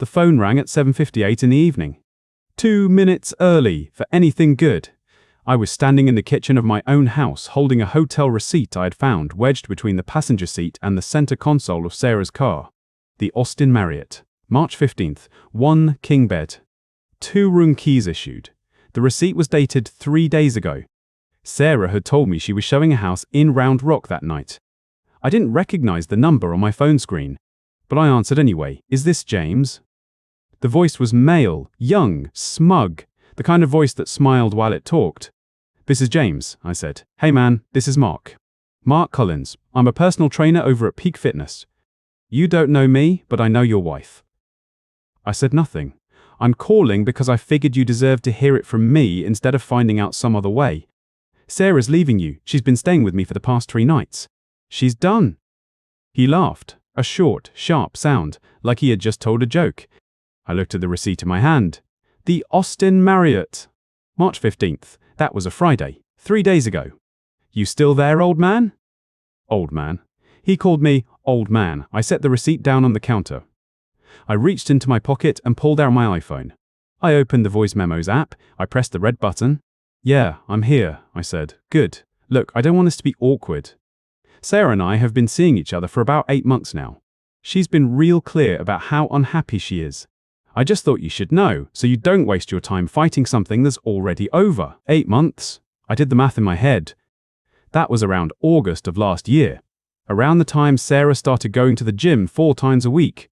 The phone rang at 7:58 in the evening. 2 minutes early for anything good. I was standing in the kitchen of my own house holding a hotel receipt I had found wedged between the passenger seat and the center console of Sarah's car. The Austin Marriott. March 15th. 1 king bed. 2-room keys issued. The receipt was dated 3 days ago. Sarah had told me she was showing a house in Round Rock that night. I didn't recognize the number on my phone screen, but I answered anyway. Is this James? The voice was male, young, smug, the kind of voice that smiled while it talked. This is James, I said. Hey man, this is Mark. Mark Collins. I'm a personal trainer over at Peak Fitness. You don't know me, but I know your wife. I said nothing. I'm calling because I figured you deserved to hear it from me instead of finding out some other way. Sarah's leaving you. She's been staying with me for the past 3 nights. She's done. He laughed, a short, sharp sound, like he had just told a joke. I looked at the receipt in my hand. The Austin Marriott. March 15th. That was a Friday, 3 days ago. You still there, old man? Old man. He called me old man. I set the receipt down on the counter. I reached into my pocket and pulled out my iPhone. I opened the voice memos app. I pressed the red button. Yeah, I'm here, I said. Good. Look, I don't want this to be awkward. Sarah and I have been seeing each other for about 8 months now. She's been real clear about how unhappy she is. I just thought you should know, so you don't waste your time fighting something that's already over. 8 months? I did the math in my head. That was around August of last year. Around the time Sarah started going to the gym 4 times a week.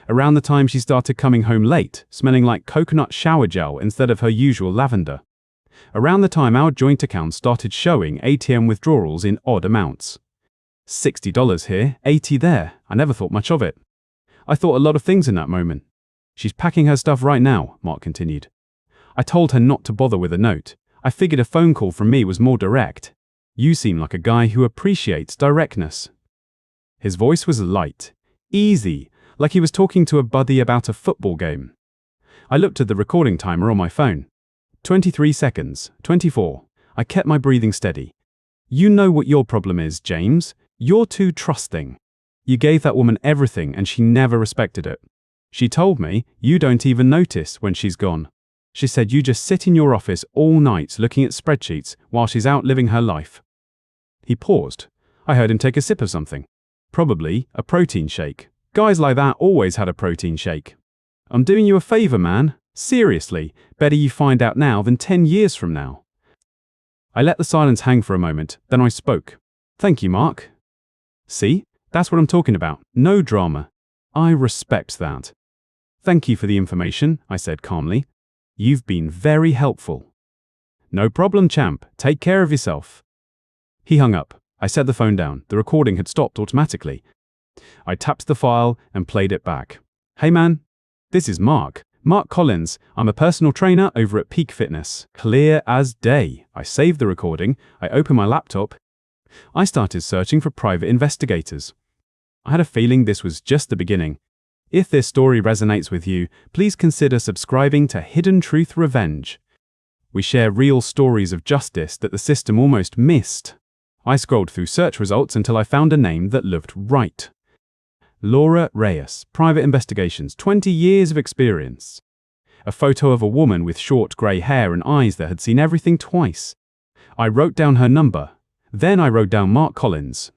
Around the time she started coming home late, smelling like coconut shower gel instead of her usual lavender. Around the time our joint account started showing ATM withdrawals in odd amounts. $60 here, $80 there. I never thought much of it. I thought a lot of things in that moment. She's packing her stuff right now, Mark continued. I told her not to bother with a note. I figured a phone call from me was more direct. You seem like a guy who appreciates directness. His voice was light, easy, like he was talking to a buddy about a football game. I looked at the recording timer on my phone. 23 seconds, 24. I kept my breathing steady. You know what your problem is, James. You're too trusting. You gave that woman everything and she never respected it. She told me you don't even notice when she's gone. She said you just sit in your office all night looking at spreadsheets while she's out living her life. He paused. I heard him take a sip of something. Probably a protein shake. Guys like that always had a protein shake. I'm doing you a favor, man. Seriously, better you find out now than 10 years from now. I let the silence hang for a moment, then I spoke. Thank you, Mark. See? That's what I'm talking about. No drama. I respect that. Thank you for the information, I said calmly. You've been very helpful. No problem, champ. Take care of yourself. He hung up. I set the phone down. The recording had stopped automatically. I tapped the file and played it back. Hey man, this is Mark. Mark Collins. I'm a personal trainer over at Peak Fitness. Clear as day. I saved the recording. I opened my laptop. I started searching for private investigators. I had a feeling this was just the beginning. If this story resonates with you, please consider subscribing to Hidden Truth Revenge. We share real stories of justice that the system almost missed. I scrolled through search results until I found a name that looked right. Laura Reyes, Private Investigations, 20 years of experience. A photo of a woman with short grey hair and eyes that had seen everything twice. I wrote down her number. Then I wrote down Mark Collins.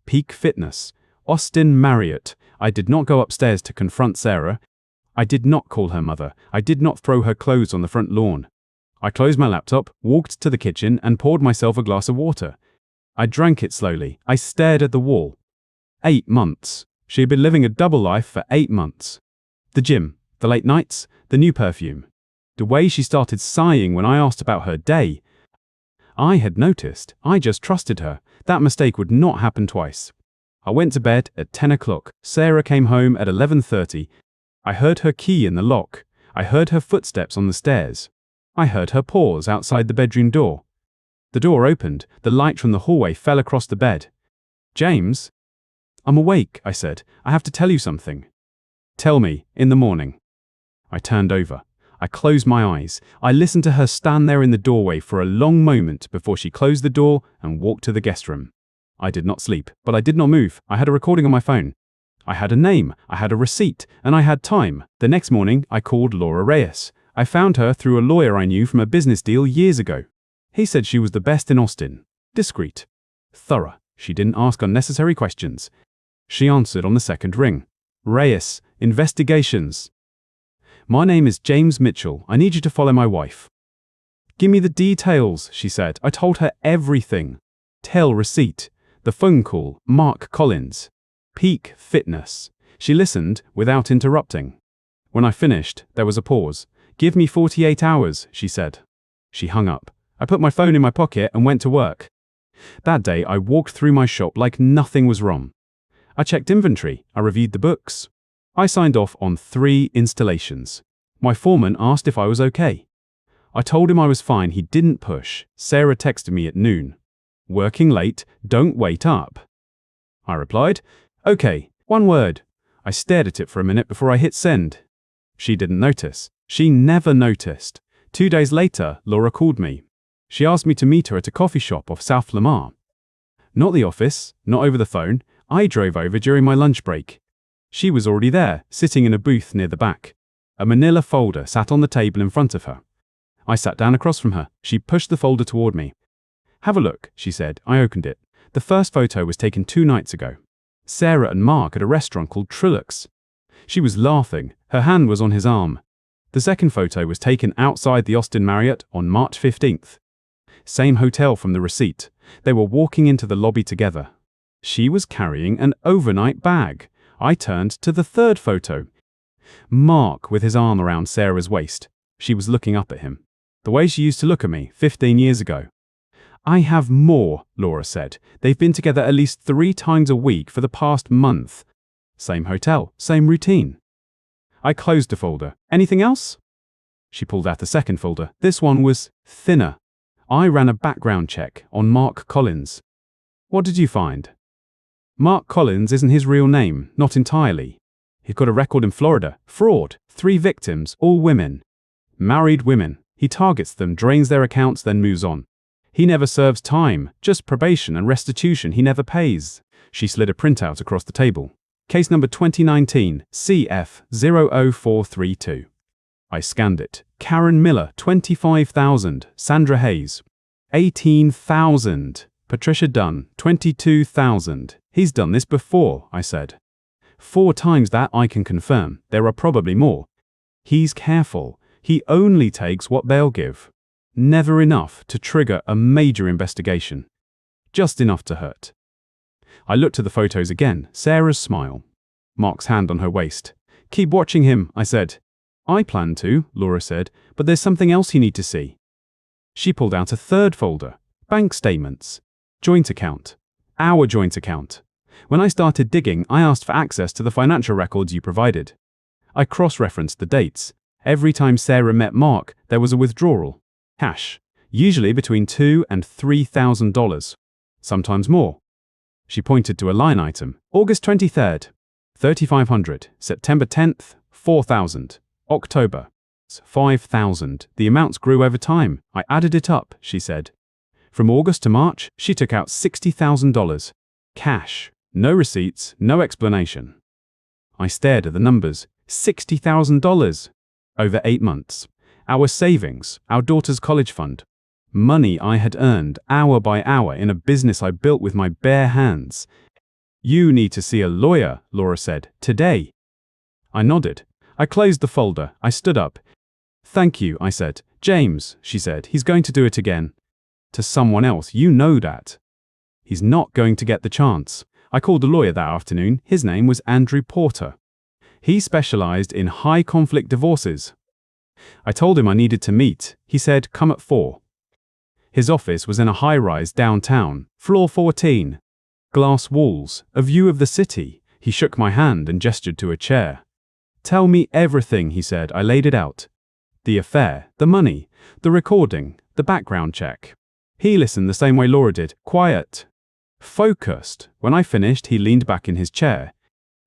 Peak Fitness. Austin Marriott. I did not go upstairs to confront Sarah. I did not call her mother. I did not throw her clothes on the front lawn. I closed my laptop, walked to the kitchen, and poured myself a glass of water. I drank it slowly. I stared at the wall. 8 months. She had been living a double life for 8 months. The gym, the late nights, the new perfume. The way she started sighing when I asked about her day. I had noticed. I just trusted her. That mistake would not happen twice. I went to bed at 10 o'clock. Sarah came home at 11:30. I heard her key in the lock. I heard her footsteps on the stairs. I heard her pause outside the bedroom door. The door opened. The light from the hallway fell across the bed. James? I'm awake, I said. I have to tell you something. Tell me, in the morning. I turned over. I closed my eyes. I listened to her stand there in the doorway for a long moment before she closed the door and walked to the guest room. I did not sleep, but I did not move. I had a recording on my phone. I had a name, I had a receipt, and I had time. The next morning, I called Laura Reyes. I found her through a lawyer I knew from a business deal years ago. He said she was the best in Austin. Discreet. Thorough. She didn't ask unnecessary questions. She answered on the second ring. Reyes, investigations. My name is James Mitchell. I need you to follow my wife. Give me the details, she said. I told her everything. Tail receipt. The phone call. Mark Collins. Peak fitness. She listened without interrupting. When I finished, there was a pause. Give me 48 hours, she said. She hung up. I put my phone in my pocket and went to work. That day, I walked through my shop like nothing was wrong. I checked inventory. I reviewed the books. I signed off on 3 installations. My foreman asked if I was okay. I told him I was fine. He didn't push. Sarah texted me at noon. Working late, don't wait up. I replied, okay, one word. I stared at it for a minute before I hit send. She didn't notice. She never noticed. 2 days later, Laura called me. She asked me to meet her at a coffee shop off South Lamar. Not the office, not over the phone. I drove over during my lunch break. She was already there, sitting in a booth near the back. A manila folder sat on the table in front of her. I sat down across from her. She pushed the folder toward me. Have a look, she said. I opened it. The first photo was taken 2 nights ago. Sarah and Mark at a restaurant called Trulux. She was laughing. Her hand was on his arm. The second photo was taken outside the Austin Marriott on March 15th. Same hotel from the receipt. They were walking into the lobby together. She was carrying an overnight bag. I turned to the third photo. Mark with his arm around Sarah's waist. She was looking up at him. The way she used to look at me 15 years ago. I have more, Laura said. They've been together at least 3 times a week for the past month. Same hotel, same routine. I closed the folder. Anything else? She pulled out the second folder. This one was thinner. I ran a background check on Mark Collins. What did you find? Mark Collins isn't his real name, not entirely. He's got a record in Florida. Fraud. 3 victims, all women. Married women. He targets them, drains their accounts, then moves on. He never serves time, just probation and restitution. He never pays. She slid a printout across the table. Case number 2019, CF00432. I scanned it. Karen Miller, 25,000. Sandra Hayes, 18,000. Patricia Dunn, 22,000. He's done this before, I said. 4 times that I can confirm. There are probably more. He's careful. He only takes what they'll give. Never enough to trigger a major investigation. Just enough to hurt. I looked at the photos again. Sarah's smile. Mark's hand on her waist. Keep watching him, I said. I plan to, Laura said, but there's something else you need to see. She pulled out a third folder. Bank statements. Joint account. Our joint account. When I started digging, I asked for access to the financial records you provided. I cross-referenced the dates. Every time Sarah met Mark, there was a withdrawal. Cash. Usually between $2,000 and $3,000. Sometimes more. She pointed to a line item. August 23rd, $3,500. September 10th, $4,000. October, $5,000. The amounts grew over time. I added it up, she said. From August to March, she took out $60,000. Cash. No receipts, no explanation. I stared at the numbers. $60,000. Over 8 months. Our savings, our daughter's college fund. Money I had earned hour by hour in a business I built with my bare hands. You need to see a lawyer, Laura said, today. I nodded. I closed the folder. I stood up. Thank you, I said. James, she said, he's going to do it again. To someone else, you know that. He's not going to get the chance. I called a lawyer that afternoon. His name was Andrew Porter. He specialized in high-conflict divorces. I told him I needed to meet. He said, come at 4. His office was in a high-rise downtown, floor 14. Glass walls, a view of the city. He shook my hand and gestured to a chair. Tell me everything, he said. I laid it out. The affair, the money, the recording, the background check. He listened the same way Laura did, quiet, focused. When I finished, he leaned back in his chair.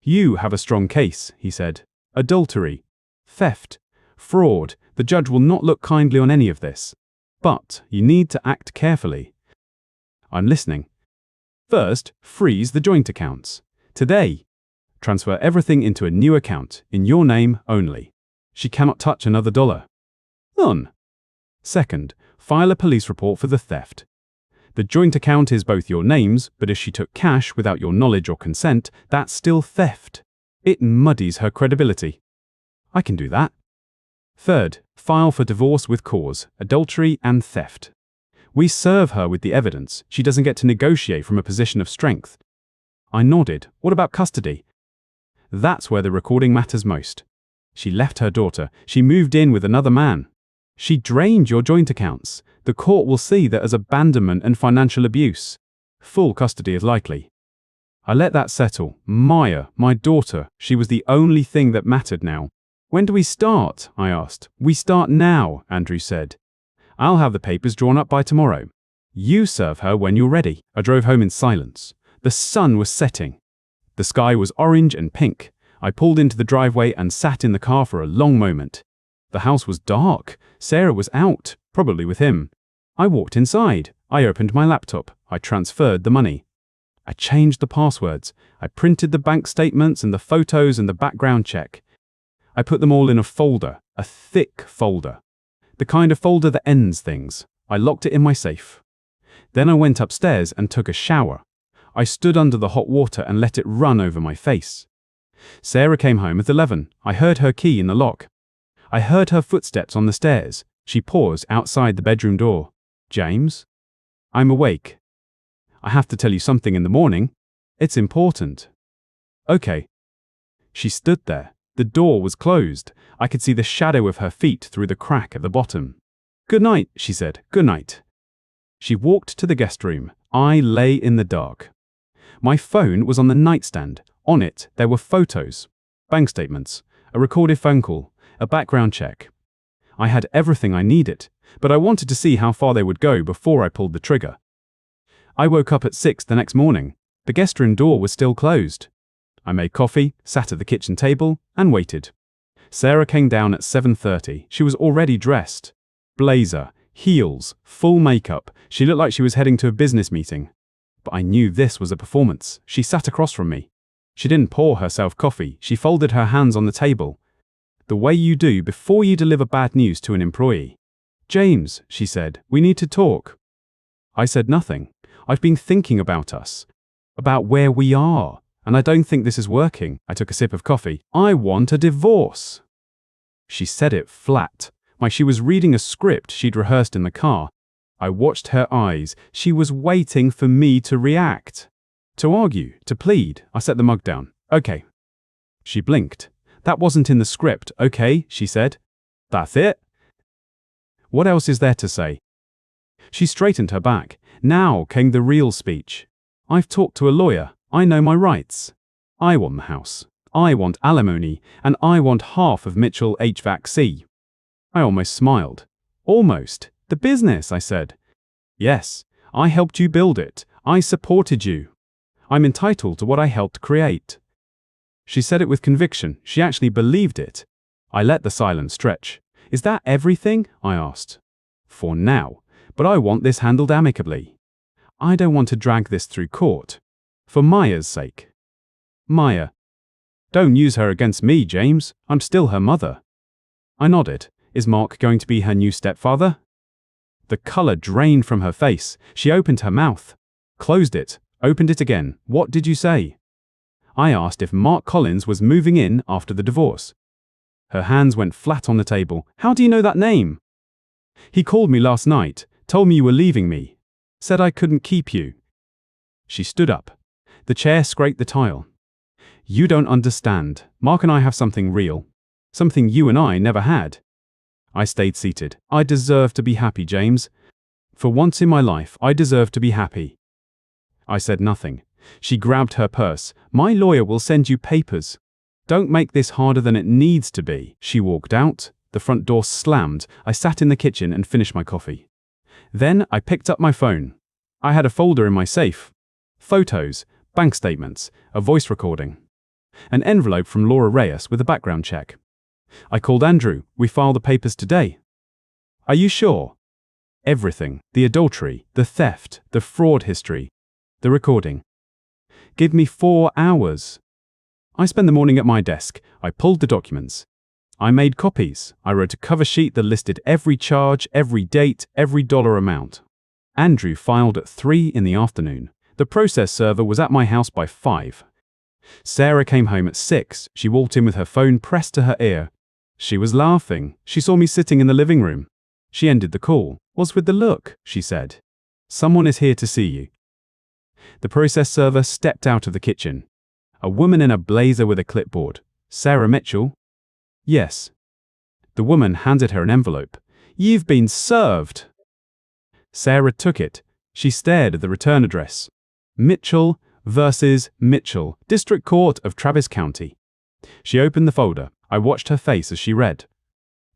You have a strong case, he said. Adultery, theft, fraud. The judge will not look kindly on any of this. But you need to act carefully. I'm listening. First, freeze the joint accounts. Today. Transfer everything into a new account, in your name only. She cannot touch another dollar. None. Second, file a police report for the theft. The joint account is both your names, but if she took cash without your knowledge or consent, that's still theft. It muddies her credibility. I can do that. Third, file for divorce with cause, adultery and theft. We serve her with the evidence. She doesn't get to negotiate from a position of strength. I nodded. What about custody? That's where the recording matters most. She left her daughter. She moved in with another man. She drained your joint accounts. The court will see that as abandonment and financial abuse. Full custody is likely. I let that settle. Maya, my daughter, she was the only thing that mattered now. When do we start? I asked. We start now, Andrew said. I'll have the papers drawn up by tomorrow. You serve her when you're ready. I drove home in silence. The sun was setting. The sky was orange and pink. I pulled into the driveway and sat in the car for a long moment. The house was dark. Sarah was out, probably with him. I walked inside. I opened my laptop. I transferred the money. I changed the passwords. I printed the bank statements and the photos and the background check. I put them all in a folder, a thick folder. The kind of folder that ends things. I locked it in my safe. Then I went upstairs and took a shower. I stood under the hot water and let it run over my face. Sarah came home at 11. I heard her key in the lock. I heard her footsteps on the stairs. She paused outside the bedroom door. James? I'm awake. I have to tell you something in the morning. It's important. Okay. She stood there. The door was closed. I could see the shadow of her feet through the crack at the bottom. Good night, she said. Good night. She walked to the guest room. I lay in the dark. My phone was on the nightstand. On it, there were photos, bank statements, a recorded phone call, a background check. I had everything I needed, but I wanted to see how far they would go before I pulled the trigger. I woke up at 6 the next morning. The guest room door was still closed. I made coffee, sat at the kitchen table, and waited. Sarah came down at 7:30. She was already dressed. Blazer, heels, full makeup. She looked like she was heading to a business meeting. But I knew this was a performance. She sat across from me. She didn't pour herself coffee. She folded her hands on the table. The way you do before you deliver bad news to an employee. James, she said, we need to talk. I said nothing. I've been thinking about us, about where we are, and I don't think this is working. I took a sip of coffee. I want a divorce. She said it flat, like she was reading a script she'd rehearsed in the car. I watched her eyes. She was waiting for me to react, to argue, to plead. I set the mug down. Okay. She blinked. That wasn't in the script. Okay, she said. That's it? What else is there to say? She straightened her back. Now came the real speech. I've talked to a lawyer. I know my rights. I want the house. I want alimony, and I want half of Mitchell HVAC. I almost smiled. Almost. The business, I said. Yes, I helped you build it. I supported you. I'm entitled to what I helped create. She said it with conviction. She actually believed it. I let the silence stretch. Is that everything? I asked. For now, but I want this handled amicably. I don't want to drag this through court. For Maya's sake. Maya. Don't use her against me, James. I'm still her mother. I nodded. Is Mark going to be her new stepfather? The color drained from her face. She opened her mouth. Closed it. Opened it again. What did you say? I asked if Mark Collins was moving in after the divorce. Her hands went flat on the table. How do you know that name? He called me last night, told me you were leaving me, said I couldn't keep you. She stood up. The chair scraped the tile. You don't understand. Mark and I have something real. Something you and I never had. I stayed seated. I deserve to be happy, James. For once in my life, I deserve to be happy. I said nothing. She grabbed her purse. My lawyer will send you papers. Don't make this harder than it needs to be. She walked out. The front door slammed. I sat in the kitchen and finished my coffee. Then I picked up my phone. I had a folder in my safe. Photos, bank statements, a voice recording. An envelope from Laura Reyes with a background check. I called Andrew. We file the papers today. Are you sure? Everything. The adultery, the theft, the fraud history, the recording. Give me 4 hours. I spent the morning at my desk. I pulled the documents. I made copies. I wrote a cover sheet that listed every charge, every date, every dollar amount. Andrew filed at 3 in the afternoon. The process server was at my house by 5. Sarah came home at 6. She walked in with her phone pressed to her ear. She was laughing. She saw me sitting in the living room. She ended the call. "What's with the look?" she said. "Someone is here to see you." The process server stepped out of the kitchen. A woman in a blazer with a clipboard. "Sarah Mitchell?" "Yes." The woman handed her an envelope. "You've been served." Sarah took it. She stared at the return address. Mitchell versus Mitchell, District Court of Travis County. She opened the folder. I watched her face as she read.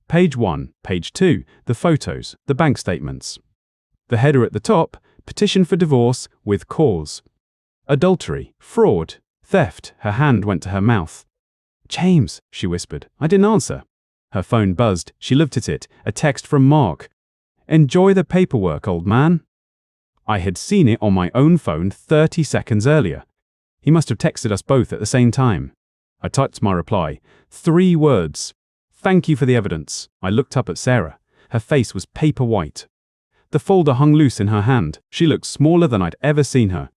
Page 1, page 2, the photos, the bank statements. The header at the top, petition for divorce with cause. Adultery, fraud, theft. Her hand went to her mouth. "James," she whispered. I didn't answer. Her phone buzzed. She looked at it. A text from Mark. "Enjoy the paperwork, old man." I had seen it on my own phone 30 seconds earlier. He must have texted us both at the same time. I typed my reply. 3 words. "Thank you for the evidence." I looked up at Sarah. Her face was paper white. The folder hung loose in her hand. She looked smaller than I'd ever seen her.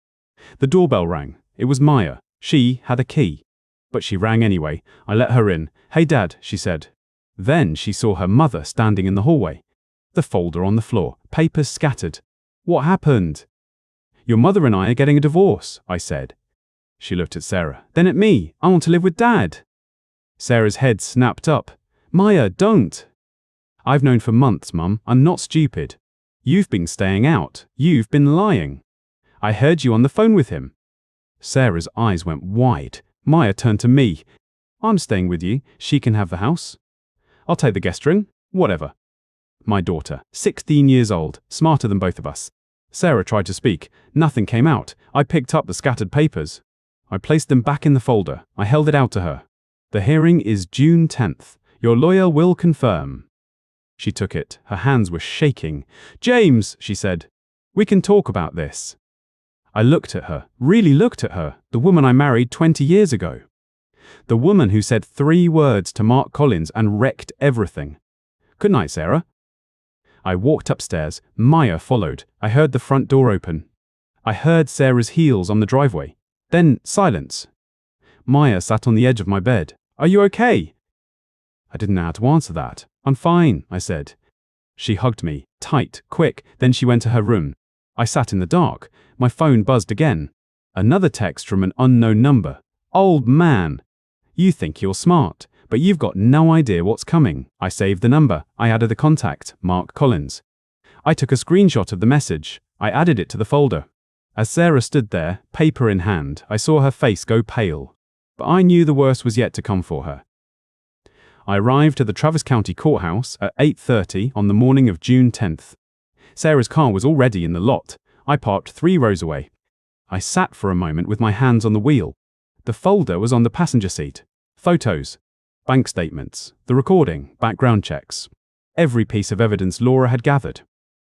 The doorbell rang. It was Maya. She had a key. But she rang anyway. I let her in. "Hey, Dad," she said. Then she saw her mother standing in the hallway. The folder on the floor, papers scattered. "What happened?" "Your mother and I are getting a divorce," I said. She looked at Sarah, then at me. "I want to live with Dad." Sarah's head snapped up. "Maya, don't." "I've known for months, Mum. I'm not stupid. You've been staying out. You've been lying. I heard you on the phone with him." Sarah's eyes went wide. Maya turned to me. "I'm staying with you. She can have the house. I'll take the guest room. Whatever." My daughter, 16 years old, smarter than both of us. Sarah tried to speak. Nothing came out. I picked up the scattered papers. I placed them back in the folder. I held it out to her. "The hearing is June 10th. Your lawyer will confirm." She took it. Her hands were shaking. "James," she said, "we can talk about this." I looked at her, really looked at her, the woman I married 20 years ago. The woman who said 3 words to Mark Collins and wrecked everything. "Good night, Sarah." I walked upstairs. Maya followed. I heard the front door open. I heard Sarah's heels on the driveway. Then silence. Maya sat on the edge of my bed. "Are you okay?" I didn't know how to answer that. "I'm fine," I said. She hugged me, tight, quick, then she went to her room. I sat in the dark. My phone buzzed again. Another text from an unknown number. "Old man. You think you're smart, but you've got no idea what's coming." I saved the number. I added the contact, Mark Collins. I took a screenshot of the message. I added it to the folder. As Sarah stood there, paper in hand, I saw her face go pale. But I knew the worst was yet to come for her. I arrived at the Travis County Courthouse at 8:30 on the morning of June 10th. Sarah's car was already in the lot. I parked 3 rows away. I sat for a moment with my hands on the wheel. The folder was on the passenger seat. Photos, bank statements, the recording, background checks. Every piece of evidence Laura had gathered.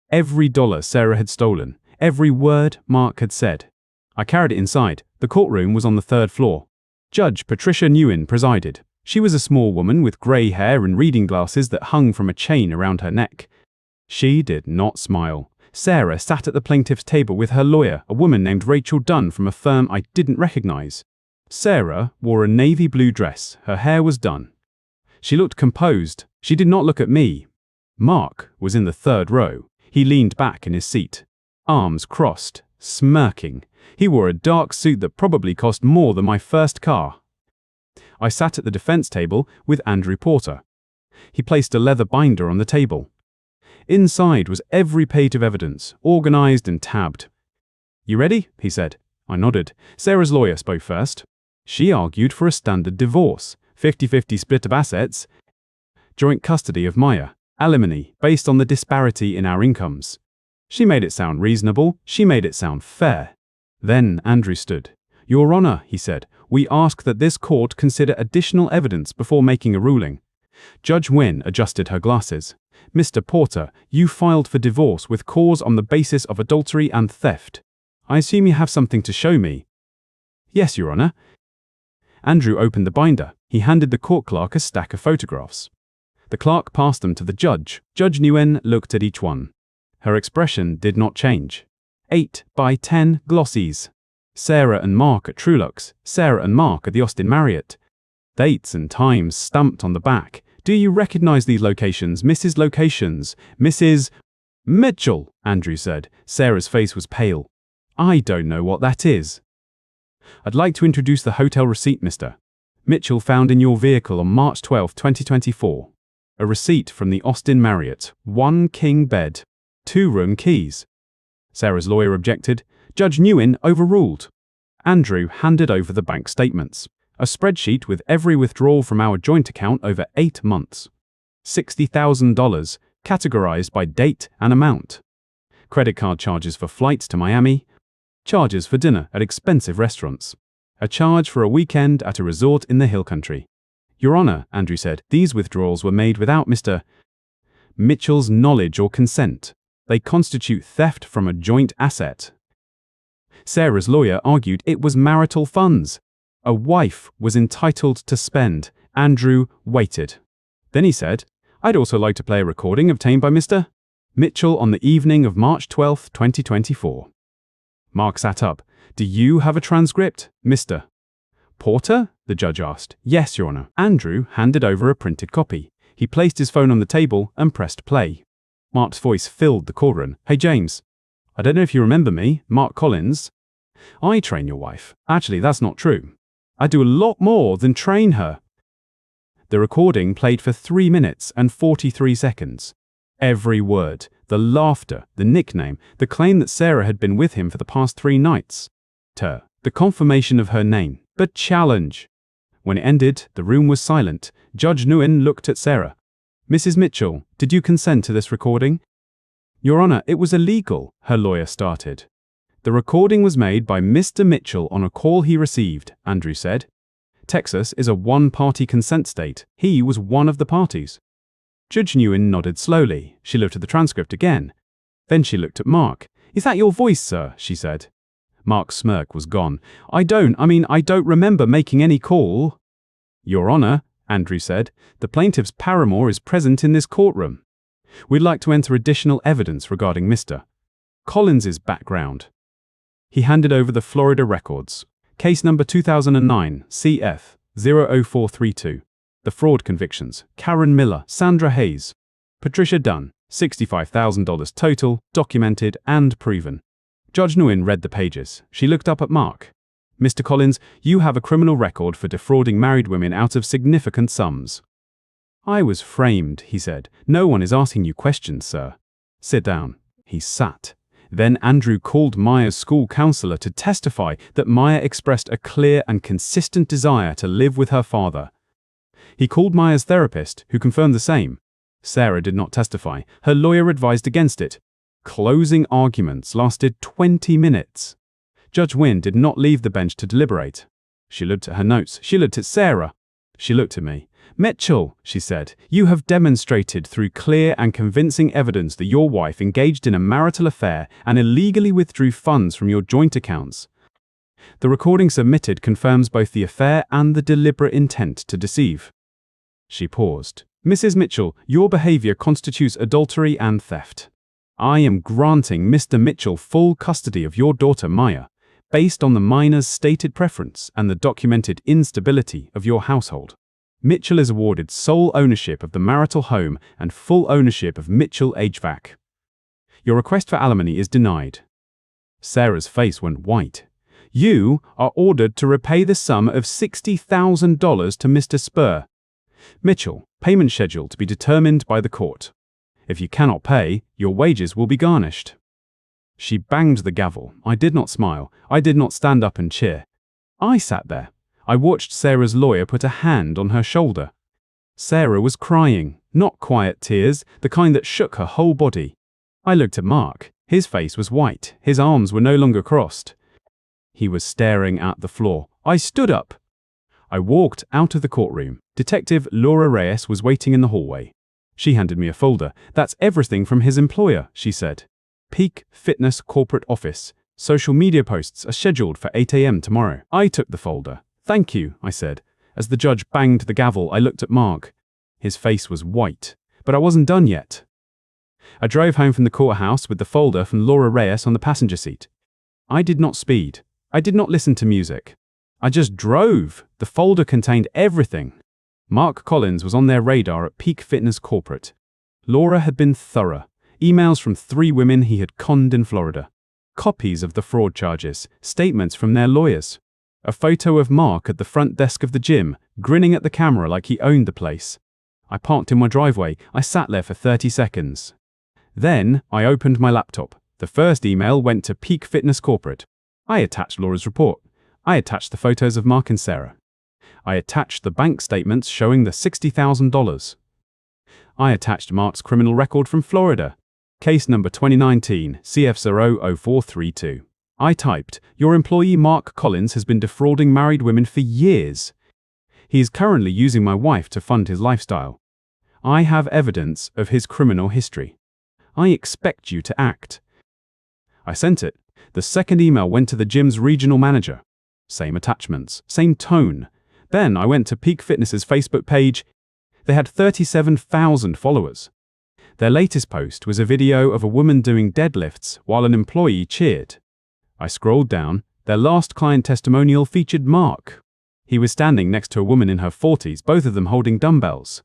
Every dollar Sarah had stolen. Every word Mark had said. I carried it inside. The courtroom was on the 3rd floor. Judge Patricia Nguyen presided. She was a small woman with grey hair and reading glasses that hung from a chain around her neck. She did not smile. Sarah sat at the plaintiff's table with her lawyer, a woman named Rachel Dunn from a firm I didn't recognize. Sarah wore a navy blue dress. Her hair was done. She looked composed. She did not look at me. Mark was in the 3rd row. He leaned back in his seat, arms crossed, smirking. He wore a dark suit that probably cost more than my first car. I sat at the defense table with Andrew Porter. He placed a leather binder on the table. Inside was every page of evidence, organized and tabbed. "You ready?" he said. I nodded. Sarah's lawyer spoke first. She argued for a standard divorce, 50-50 split of assets, joint custody of Maya, alimony based on the disparity in our incomes. She made it sound reasonable. She made it sound fair. Then Andrew stood. "Your Honor," he said, "we ask that this court consider additional evidence before making a ruling." Judge Nguyen adjusted her glasses. "Mr. Porter, you filed for divorce with cause on the basis of adultery and theft. I assume you have something to show me." "Yes, Your Honor." Andrew opened the binder. He handed the court clerk a stack of photographs. The clerk passed them to the judge. Judge Nguyen looked at each one. Her expression did not change. 8 by 10 glossies. Sarah and Mark at Trulux. Sarah and Mark at the Austin Marriott. Dates and times stamped on the back. Do you recognize these locations, Mrs. Locations? Mrs. Mitchell, Andrew said. Sarah's face was pale. I don't know what that is. I'd like to introduce the hotel receipt, Mr. Mitchell found in your vehicle on March 12, 2024. A receipt from the Austin Marriott. 1 king bed. 2-room keys. Sarah's lawyer objected. Judge Nguyen overruled. Andrew handed over the bank statements. A spreadsheet with every withdrawal from our joint account over 8 months. $60,000, categorized by date and amount. Credit card charges for flights to Miami. Charges for dinner at expensive restaurants. A charge for a weekend at a resort in the Hill Country. Your Honor, Andrew said, these withdrawals were made without Mr. Mitchell's knowledge or consent. They constitute theft from a joint asset. Sarah's lawyer argued it was marital funds. A wife was entitled to spend. Andrew waited. Then he said, I'd also like to play a recording obtained by Mr. Mitchell on the evening of March 12, 2024. Mark sat up. Do you have a transcript, Mr. Porter? The judge asked. Yes, Your Honor. Andrew handed over a printed copy. He placed his phone on the table and pressed play. Mark's voice filled the courtroom. Hey, James. I don't know if you remember me, Mark Collins. I train your wife. Actually, that's not true. I do a lot more than train her. The recording played for 3 minutes and 43 seconds. Every word, the laughter, the nickname, the claim that Sarah had been with him for the past 3 nights. The confirmation of her name, the challenge. When it ended, the room was silent. Judge Nguyen looked at Sarah. Mrs. Mitchell, did you consent to this recording? Your Honor, it was illegal, her lawyer started. The recording was made by Mr. Mitchell on a call he received, Andrew said. Texas is a one-party consent state. He was one of the parties. Judge Nguyen nodded slowly. She looked at the transcript again. Then she looked at Mark. Is that your voice, sir? She said. Mark's smirk was gone. I don't remember making any call. Your Honor, Andrew said, the plaintiff's paramour is present in this courtroom. We'd like to enter additional evidence regarding Mr. Collins's background. He handed over the Florida records. Case number 2009, CF 00432. The fraud convictions. Karen Miller, Sandra Hayes, Patricia Dunn. $65,000 total, documented and proven. Judge Nguyen read the pages. She looked up at Mark. Mr. Collins, you have a criminal record for defrauding married women out of significant sums. I was framed, he said. No one is asking you questions, sir. Sit down. He sat. Then Andrew called Maya's school counselor to testify that Maya expressed a clear and consistent desire to live with her father. He called Maya's therapist, who confirmed the same. Sarah did not testify. Her lawyer advised against it. Closing arguments lasted 20 minutes. Judge Nguyen did not leave the bench to deliberate. She looked at her notes. She looked at Sarah. She looked at me. Mitchell, she said, you have demonstrated through clear and convincing evidence that your wife engaged in a marital affair and illegally withdrew funds from your joint accounts. The recording submitted confirms both the affair and the deliberate intent to deceive. She paused. Mrs. Mitchell, your behavior constitutes adultery and theft. I am granting Mr. Mitchell full custody of your daughter Maya, based on the minor's stated preference and the documented instability of your household. Mitchell is awarded sole ownership of the marital home and full ownership of Mitchell HVAC. Your request for alimony is denied. Sarah's face went white. You are ordered to repay the sum of $60,000 to Mr. Spur. Mitchell, payment schedule to be determined by the court. If you cannot pay, your wages will be garnished. She banged the gavel. I did not smile. I did not stand up and cheer. I sat there. I watched Sarah's lawyer put a hand on her shoulder. Sarah was crying, not quiet tears, the kind that shook her whole body. I looked at Mark. His face was white. His arms were no longer crossed. He was staring at the floor. I stood up. I walked out of the courtroom. Detective Laura Reyes was waiting in the hallway. She handed me a folder. That's everything from his employer, she said. Peak Fitness Corporate Office. Social media posts are scheduled for 8 a.m. tomorrow. I took the folder. Thank you, I said. As the judge banged the gavel, I looked at Mark. His face was white, but I wasn't done yet. I drove home from the courthouse with the folder from Laura Reyes on the passenger seat. I did not speed. I did not listen to music. I just drove. The folder contained everything. Mark Collins was on their radar at Peak Fitness Corporate. Laura had been thorough. Emails from 3 women he had conned in Florida. Copies of the fraud charges, statements from their lawyers. A photo of Mark at the front desk of the gym, grinning at the camera like he owned the place. I parked in my driveway. I sat there for 30 seconds. Then I opened my laptop. The first email went to Peak Fitness Corporate. I attached Laura's report. I attached the photos of Mark and Sarah. I attached the bank statements showing the $60,000. I attached Mark's criminal record from Florida. Case number 2019, CF00432. I typed, your employee Mark Collins has been defrauding married women for years. He is currently using my wife to fund his lifestyle. I have evidence of his criminal history. I expect you to act. I sent it. The second email went to the gym's regional manager. Same attachments, same tone. Then I went to Peak Fitness's Facebook page. They had 37,000 followers. Their latest post was a video of a woman doing deadlifts while an employee cheered. I scrolled down. Their last client testimonial featured Mark. He was standing next to a woman in her 40s, both of them holding dumbbells.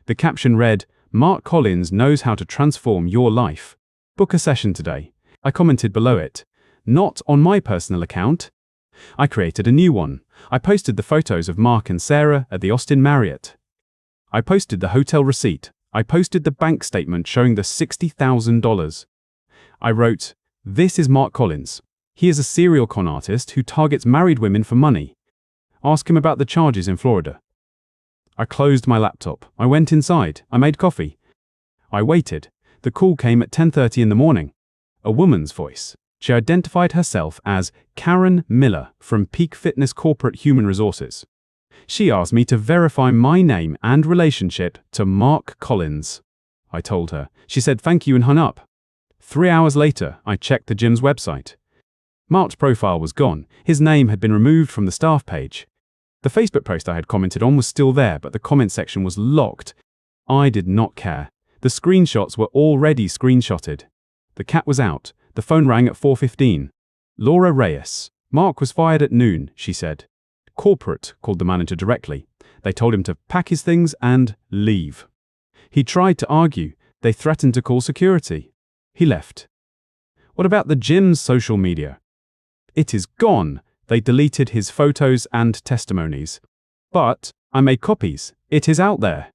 The caption read, Mark Collins knows how to transform your life. Book a session today. I commented below it. Not on my personal account. I created a new one. I posted the photos of Mark and Sarah at the Austin Marriott. I posted the hotel receipt. I posted the bank statement showing the $60,000. I wrote, this is Mark Collins. He is a serial con artist who targets married women for money. Ask him about the charges in Florida. I closed my laptop. I went inside. I made coffee. I waited. The call came at 10:30 in the morning. A woman's voice. She identified herself as Karen Miller from Peak Fitness Corporate Human Resources. She asked me to verify my name and relationship to Mark Collins. I told her. She said thank you and hung up. 3 hours later, I checked the gym's website. Mark's profile was gone. His name had been removed from the staff page. The Facebook post I had commented on was still there, but the comment section was locked. I did not care. The screenshots were already screenshotted. The cat was out. The phone rang at 4:15. Laura Reyes. Mark was fired at noon, she said. Corporate called the manager directly. They told him to pack his things and leave. He tried to argue. They threatened to call security. He left. What about the gym's social media? It is gone. They deleted his photos and testimonies. But I made copies. It is out there.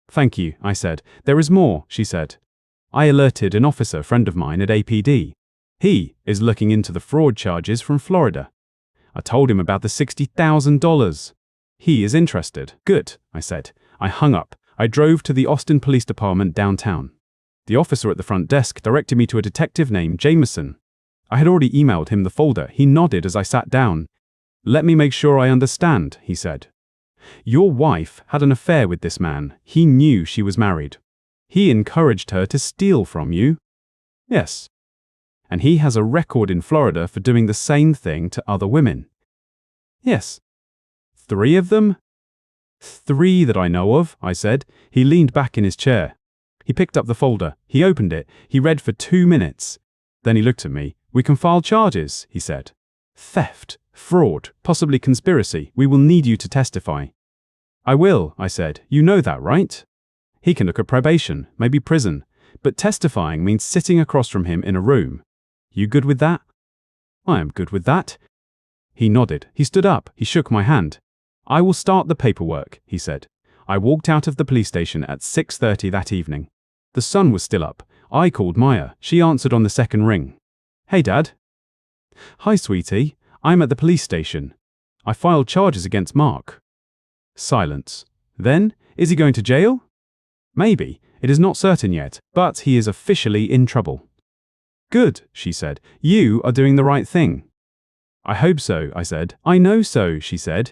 Thank you, I said. There is more, she said. I alerted an officer friend of mine at APD. He is looking into the fraud charges from Florida. I told him about the $60,000. He is interested. Good, I said. I hung up. I drove to the Austin Police Department downtown. The officer at the front desk directed me to a detective named Jameson. I had already emailed him the folder. He nodded as I sat down. Let me make sure I understand, he said. Your wife had an affair with this man. He knew she was married. He encouraged her to steal from you? Yes. And he has a record in Florida for doing the same thing to other women? Yes. 3 of them? 3 that I know of, I said. He leaned back in his chair. He picked up the folder. He opened it. He read for 2 minutes. Then he looked at me. We can file charges, he said. Theft, fraud, possibly conspiracy. We will need you to testify. I will, I said. You know that, right? He can look at probation, maybe prison. But testifying means sitting across from him in a room. You good with that? I am good with that. He nodded. He stood up. He shook my hand. I will start the paperwork, he said. I walked out of the police station at 6:30 that evening. The sun was still up. I called Maya. She answered on the second ring. Hey, Dad. Hi, sweetie. I'm at the police station. I filed charges against Mark. Silence. Then, is he going to jail? Maybe. It is not certain yet, but he is officially in trouble. Good, she said. You are doing the right thing. I hope so, I said. I know so, she said.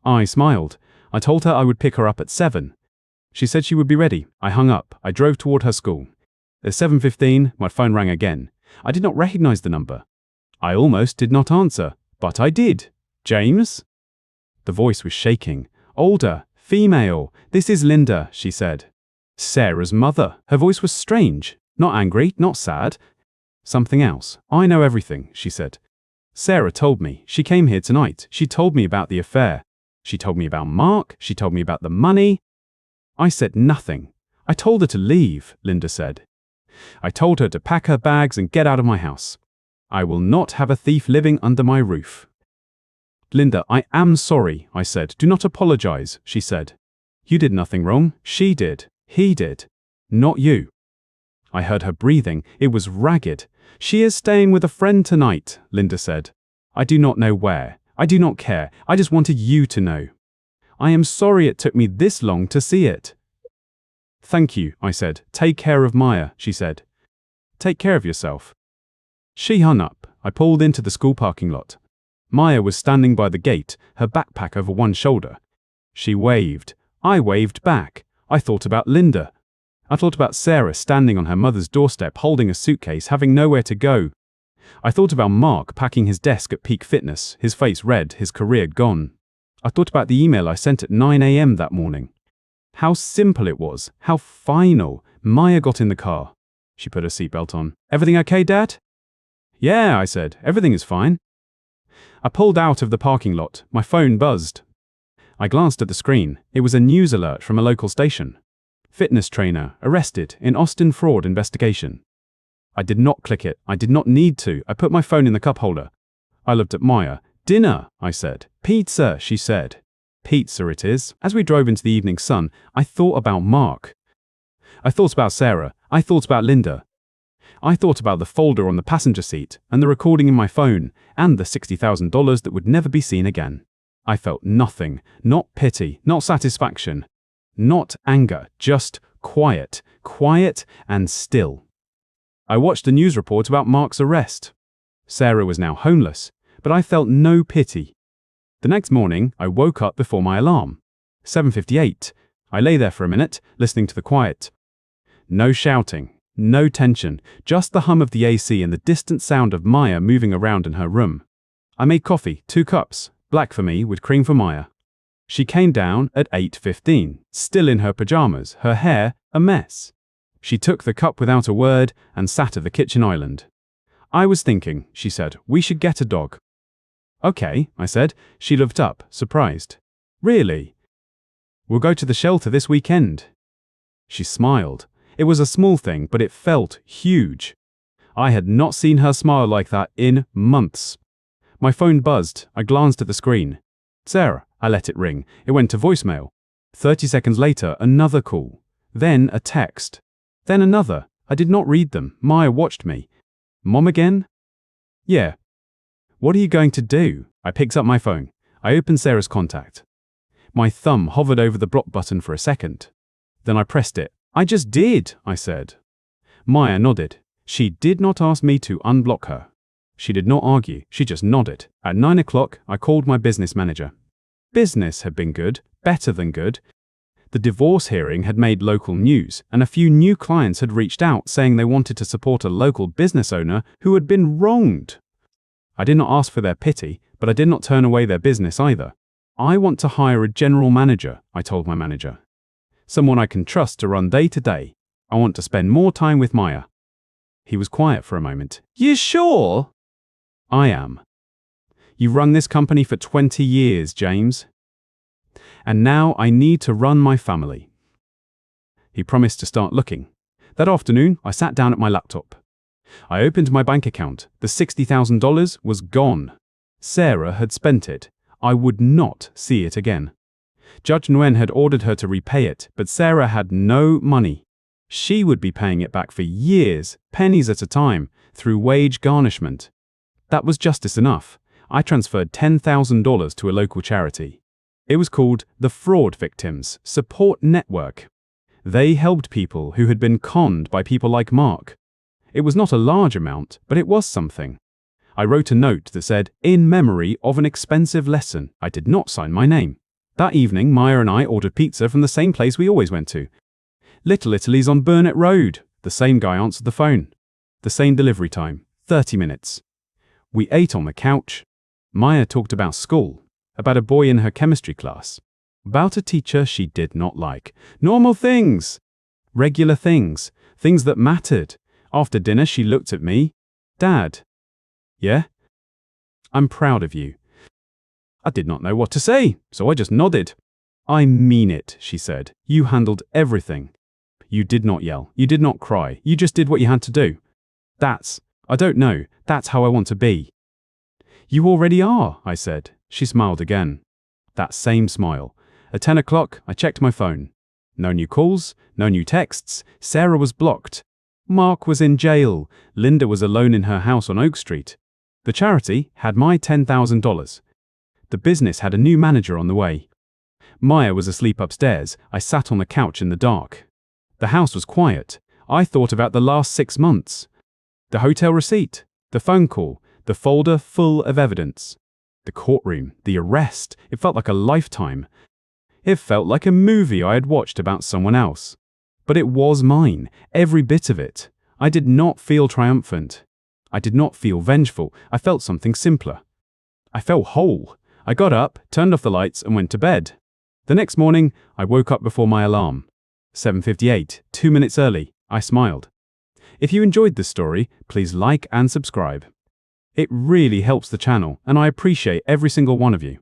I smiled. I told her I would pick her up at 7. She said she would be ready. I hung up. I drove toward her school. At 7:15, my phone rang again. I did not recognize the number. I almost did not answer, but I did. James? The voice was shaking. Older, female. This is Linda, she said. Sarah's mother. Her voice was strange. Not angry, not sad. Something else. I know everything, she said. Sarah told me. She came here tonight. She told me about the affair. She told me about Mark. She told me about the money. I said nothing. I told her to leave, Linda said. I told her to pack her bags and get out of my house. I will not have a thief living under my roof. Linda, I am sorry, I said. Do not apologize, she said. You did nothing wrong. She did. He did. Not you. I heard her breathing. It was ragged. She is staying with a friend tonight, Linda said. I do not know where. I do not care. I just wanted you to know. I am sorry it took me this long to see it. Thank you, I said. Take care of Maya, she said. Take care of yourself. She hung up. I pulled into the school parking lot. Maya was standing by the gate, her backpack over one shoulder. She waved. I waved back. I thought about Linda. I thought about Sarah standing on her mother's doorstep holding a suitcase, having nowhere to go. I thought about Mark packing his desk at Peak Fitness, his face red, his career gone. I thought about the email I sent at 9 a.m. that morning. How simple it was, how final. Maya got in the car. She put her seatbelt on. Everything okay, Dad? Yeah, I said. Everything is fine. I pulled out of the parking lot. My phone buzzed. I glanced at the screen. It was a news alert from a local station. Fitness trainer arrested in Austin fraud investigation. I did not click it. I did not need to. I put my phone in the cup holder. I looked at Maya. Dinner, I said. Pizza, she said. Pizza it is. As we drove into the evening sun, I thought about Mark. I thought about Sarah. I thought about Linda. I thought about the folder on the passenger seat and the recording in my phone and the $60,000 that would never be seen again. I felt nothing, not pity, not satisfaction, not anger, just quiet, quiet and still. I watched the news report about Mark's arrest. Sarah was now homeless, but I felt no pity. The next morning, I woke up before my alarm. 7:58. I lay there for a minute, listening to the quiet. No shouting, no tension, just the hum of the AC and the distant sound of Maya moving around in her room. I made coffee, 2 cups, black for me with cream for Maya. She came down at 8:15, still in her pajamas, her hair a mess. She took the cup without a word and sat at the kitchen island. I was thinking, she said, we should get a dog. Okay, I said. She looked up, surprised. Really? We'll go to the shelter this weekend. She smiled. It was a small thing, but it felt huge. I had not seen her smile like that in months. My phone buzzed. I glanced at the screen. Sarah. I let it ring. It went to voicemail. 30 seconds later, another call. Then a text. Then another. I did not read them. Maya watched me. Mom again? Yeah. What are you going to do? I picked up my phone. I opened Sarah's contact. My thumb hovered over the block button for a second. Then I pressed it. I just did, I said. Maya nodded. She did not ask me to unblock her. She did not argue. She just nodded. At 9 o'clock, I called my business manager. Business had been good, better than good. The divorce hearing had made local news, and a few new clients had reached out saying they wanted to support a local business owner who had been wronged. I did not ask for their pity, but I did not turn away their business either. I want to hire a general manager, I told my manager. Someone I can trust to run day to day. I want to spend more time with Maya. He was quiet for a moment. You sure? I am. You've run this company for 20 years, James. And now I need to run my family. He promised to start looking. That afternoon, I sat down at my laptop. I opened my bank account. The $60,000 was gone. Sarah had spent it. I would not see it again. Judge Nguyen had ordered her to repay it, but Sarah had no money. She would be paying it back for years, pennies at a time, through wage garnishment. That was justice enough. I transferred $10,000 to a local charity. It was called the Fraud Victims Support Network. They helped people who had been conned by people like Mark. It was not a large amount, but it was something. I wrote a note that said, "In memory of an expensive lesson." I did not sign my name. That evening, Maya and I ordered pizza from the same place we always went to. Little Italy's on Burnett Road. The same guy answered the phone. The same delivery time, 30 minutes. We ate on the couch. Maya talked about school. About a boy in her chemistry class. About a teacher she did not like. Normal things. Regular things. Things that mattered. After dinner, she looked at me. Dad. Yeah? I'm proud of you. I did not know what to say, so I just nodded. I mean it, she said. You handled everything. You did not yell. You did not cry. You just did what you had to do. I don't know, that's how I want to be. You already are, I said. She smiled again. That same smile. At 10 o'clock, I checked my phone. No new calls, no new texts. Sarah was blocked. Mark was in jail. Linda was alone in her house on Oak Street. The charity had my $10,000. The business had a new manager on the way. Maya was asleep upstairs. I sat on the couch in the dark. The house was quiet. I thought about the last 6 months. The hotel receipt, the phone call, the folder full of evidence. The courtroom, the arrest, it felt like a lifetime. It felt like a movie I had watched about someone else. But it was mine, every bit of it. I did not feel triumphant. I did not feel vengeful. I felt something simpler. I felt whole. I got up, turned off the lights, and went to bed. The next morning, I woke up before my alarm. 7:58, 2 minutes early. I smiled. If you enjoyed this story, please like and subscribe. It really helps the channel, and I appreciate every single one of you.